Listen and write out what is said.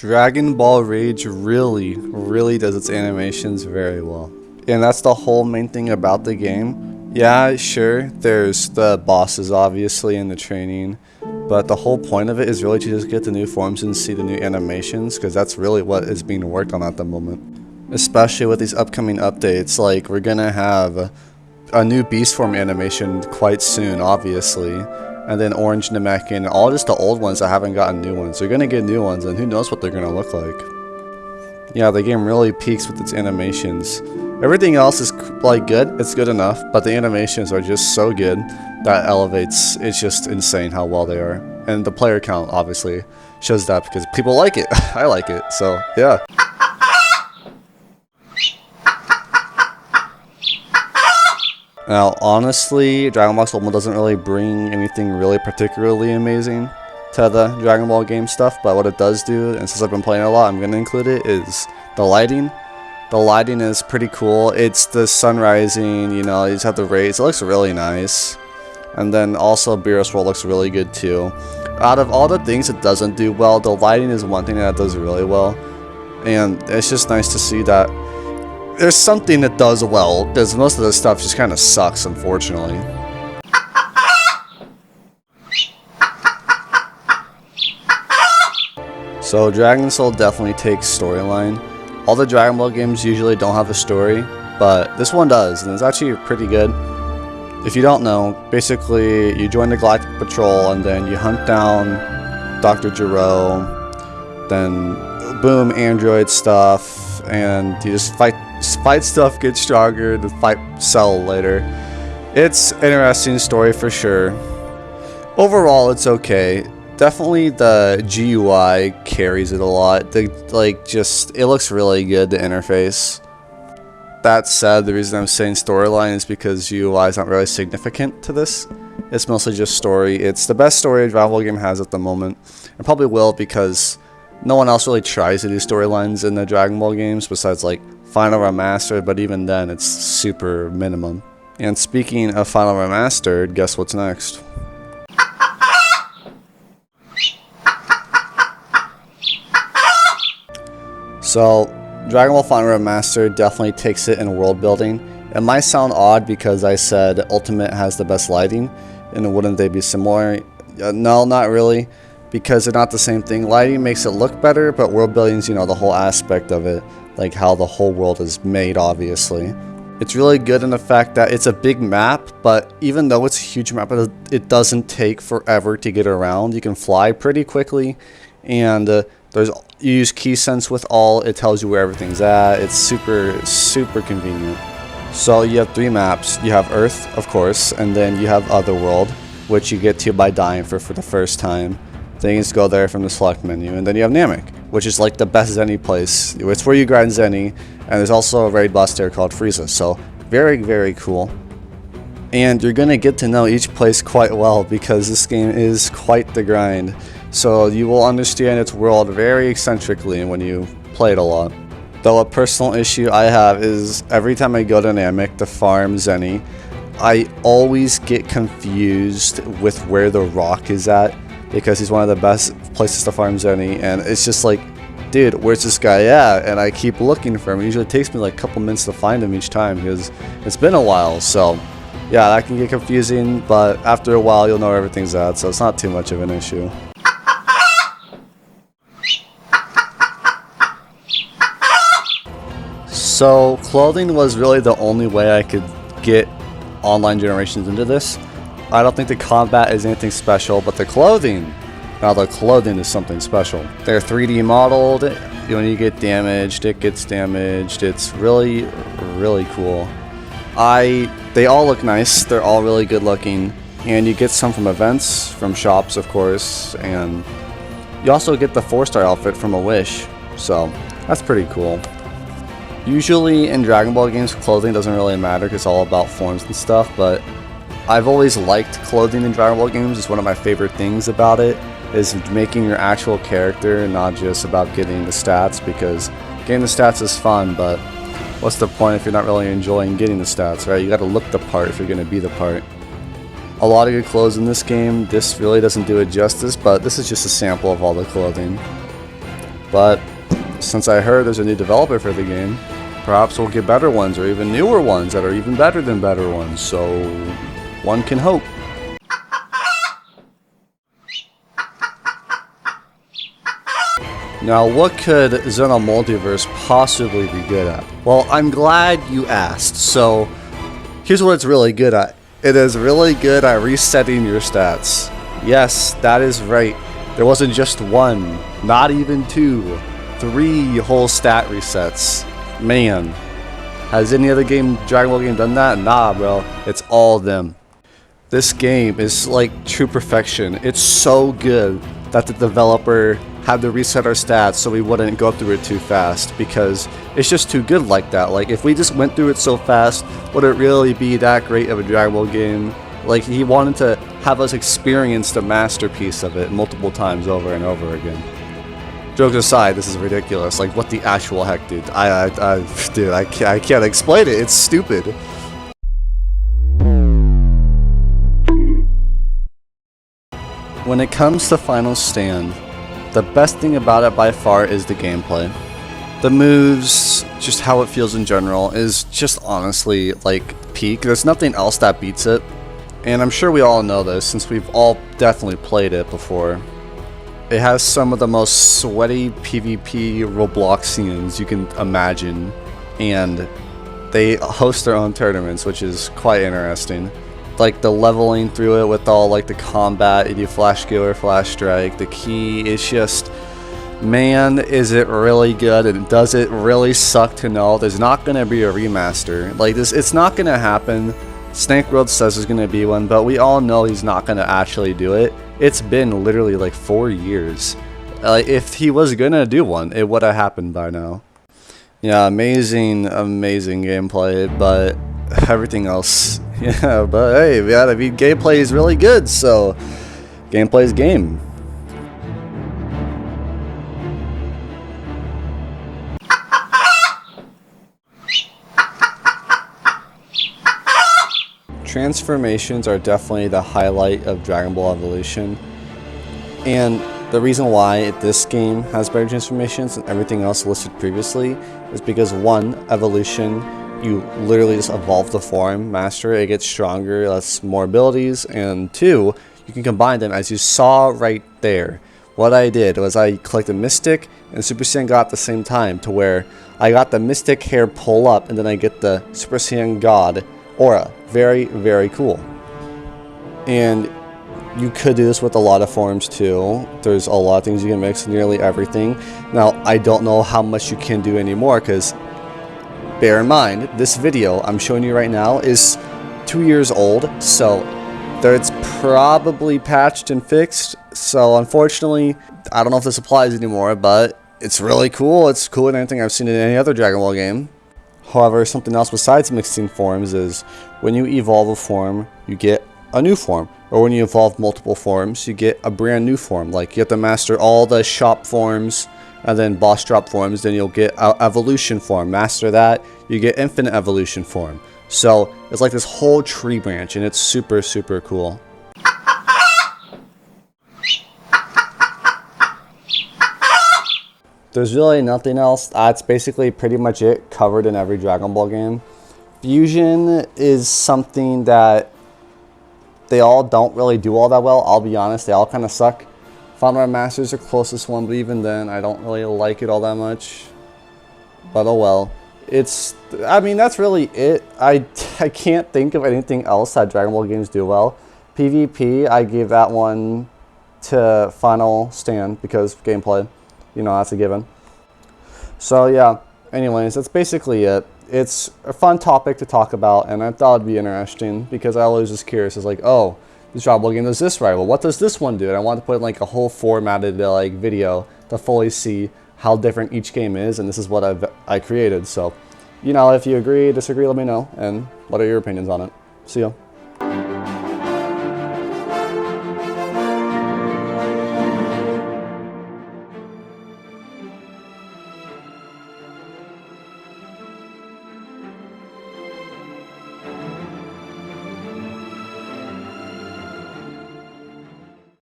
Dragon Ball Rage really does its animations very well. And that's the whole main thing about the game. Yeah, sure, there's the bosses obviously and the training, but the whole point of it is really to just get the new forms and see the new animations, because that's really what is being worked on at the moment. Especially with these upcoming updates, like we're gonna have a new beast form animation quite soon, obviously. And then Orange Namekian, and all just the old ones that haven't gotten new ones. They're gonna get new ones, and who knows what they're gonna look like. Yeah, the game really peaks with its animations. Everything else is like good, it's good enough, but the animations are just so good that elevates, it's just insane how well they are. And the player count obviously shows that because people like it. I like it, so yeah. Now, honestly, Dragon Ball Ultimate doesn't really bring anything really particularly amazing to the Dragon Ball game stuff, but what it does do, and since I've been playing it a lot, I'm going to include it, is the lighting. The lighting is pretty cool. It's the sun rising, you know, you just have the rays. It looks really nice. And then also Beerus World looks really good too. Out of all the things it doesn't do well, the lighting is one thing that does really well. And it's just nice to see that there's something that does well, because most of the stuff just kind of sucks, unfortunately. So Dragon Soul definitely takes storyline. All the Dragon Ball games usually don't have a story, but this one does, and it's actually pretty good. If you don't know, basically you join the Galactic Patrol and then you hunt down Dr. Gero, then boom, android stuff, and you just fight stuff, get stronger, then fight Cell later. It's an interesting story for sure. Overall, it's okay. Definitely the GUI carries it a lot. It looks really good, the interface. That said, the reason I'm saying storyline is because GUI is not really significant to this. It's mostly just story. It's the best story a Dragon Ball game has at the moment. And probably will, because no one else really tries to do storylines in the Dragon Ball games besides like Final Remastered, but even then it's super minimum. And speaking of Final Remastered, guess what's next? So, Dragon Ball Final Remastered definitely takes it in world building. It might sound odd because I said Ultimate has the best lighting, and wouldn't they be similar? No, not really, because they're not the same thing. Lighting makes it look better, but world building's, you know, the whole aspect of it, like how the whole world is made, obviously. It's really good in the fact that it's a big map, but even though it's a huge map, it doesn't take forever to get around. You can fly pretty quickly, and you use key sense with all, it tells you where everything's at. It's super convenient. So you have 3 maps. You have Earth, of course, and then you have Otherworld, which you get to by dying for the first time. Then you just go there from the select menu, and then you have Namek, which is like the best Zenny place. It's where you grind Zenny, and there's also a raid boss there called Frieza, so very cool. And you're gonna get to know each place quite well because this game is quite the grind. So you will understand its world very eccentrically when you play it a lot. Though a personal issue I have is every time I go to Namek to farm Zenny, I always get confused with where the rock is at, because he's one of the best places to farm Zenny, and it's just like, dude, where's this guy at? And I keep looking for him. It usually takes me like a couple minutes to find him each time because it's been a while. So yeah, that can get confusing, but after a while you'll know where everything's at, so it's not too much of an issue. So clothing was really the only way I could get online generations into this. I don't think the combat is anything special, but the clothing, now the clothing is something special. They're 3D modeled. When you get damaged, it gets damaged. It's really cool. They all look nice. They're all really good looking, and you get some from events, from shops, of course, and you also get the 4-star outfit from a Wish. So that's pretty cool. Usually in Dragon Ball games, clothing doesn't really matter because it's all about forms and stuff, but I've always liked clothing in Dragon Ball games. It's one of my favorite things about it, is making your actual character, not just about getting the stats, because getting the stats is fun, but what's the point if you're not really enjoying getting the stats, right? You gotta look the part if you're gonna be the part. A lot of good clothes in this game. This really doesn't do it justice, but this is just a sample of all the clothing. But since I heard there's a new developer for the game, perhaps we'll get better ones or even newer ones that are even better than better ones, so one can hope. Now, what could Xeno Multiverse possibly be good at? Well, I'm glad you asked. So, here's what it's really good at. It is really good at resetting your stats. Yes, that is right. There wasn't just one, not even two, 3 whole stat resets. Man, has any other Dragon Ball game done that? Nah, bro. It's all them. This game is like true perfection. It's so good that the developer had to reset our stats so we wouldn't go through it too fast, because it's just too good like that. Like, if we just went through it so fast, would it really be that great of a Dragon Ball game? Like, he wanted to have us experience the masterpiece of it multiple times over and over again. Jokes aside, this is ridiculous. Like, what the actual heck, dude? Dude, I can't explain it. It's stupid. When it comes to Final Stand, the best thing about it by far is the gameplay. The moves, just how it feels in general, is just honestly like peak. There's nothing else that beats it. And I'm sure we all know this since we've all definitely played it before. It has some of the most sweaty PvP Robloxians you can imagine. And they host their own tournaments, which is quite interesting. Like the leveling through it with all like the combat, you do flash kill or flash strike, the key is just, man, is it really good, and does it really suck to know there's not going to be a remaster. Like this, it's not going to happen. Snake World says there's going to be one, but we all know he's not going to actually do it. It's been literally like 4 years. If he was going to do one, it would have happened by now. Yeah, amazing gameplay, but everything else, yeah, but hey, man, I mean, gameplay is really good, so gameplay is game. Transformations are definitely the highlight of Dragon Ball Evolution, and the reason why this game has better transformations than everything else listed previously is because 1, Evolution, you literally just evolve the form, master it, gets stronger, that's more abilities, and 2, you can combine them as you saw right there. What I did was I collected Mystic and Super Saiyan God at the same time, to where I got the Mystic hair pull up and then I get the Super Saiyan God aura. Very, very cool. And you could do this with a lot of forms too. There's a lot of things you can mix, nearly everything. Now, I don't know how much you can do anymore, because bear in mind, this video I'm showing you right now is 2 years old, so it's probably patched and fixed. So unfortunately, I don't know if this applies anymore, but it's really cool. It's cooler than anything I've seen in any other Dragon Ball game. However, something else besides mixing forms is when you evolve a form, you get a new form. Or when you evolve multiple forms, you get a brand new form. Like, you have to master all the shop forms, and then boss drop forms, then you'll get an evolution form. Master that, you get infinite evolution form. So it's like this whole tree branch, and it's super, super cool. There's really nothing else. That's basically pretty much it, covered in every Dragon Ball game. Fusion is something that they all don't really do all that well. I'll be honest, they all kind of suck. Final Remastered is the closest one, but even then, I don't really like it all that much. But oh well. I mean, that's really it. I can't think of anything else that Dragon Ball games do well. PvP, I gave that one to Final Stand because gameplay. You know, that's a given. So yeah, anyways, that's basically it. It's a fun topic to talk about, and I thought it'd be interesting because I always was curious. It's like, oh, this Dragon Ball game does this right. Well, what does this one do? And I wanted to put in like a whole formatted like video to fully see how different each game is, and this is what I created. So, you know, if you agree, disagree, let me know, and what are your opinions on it? See ya.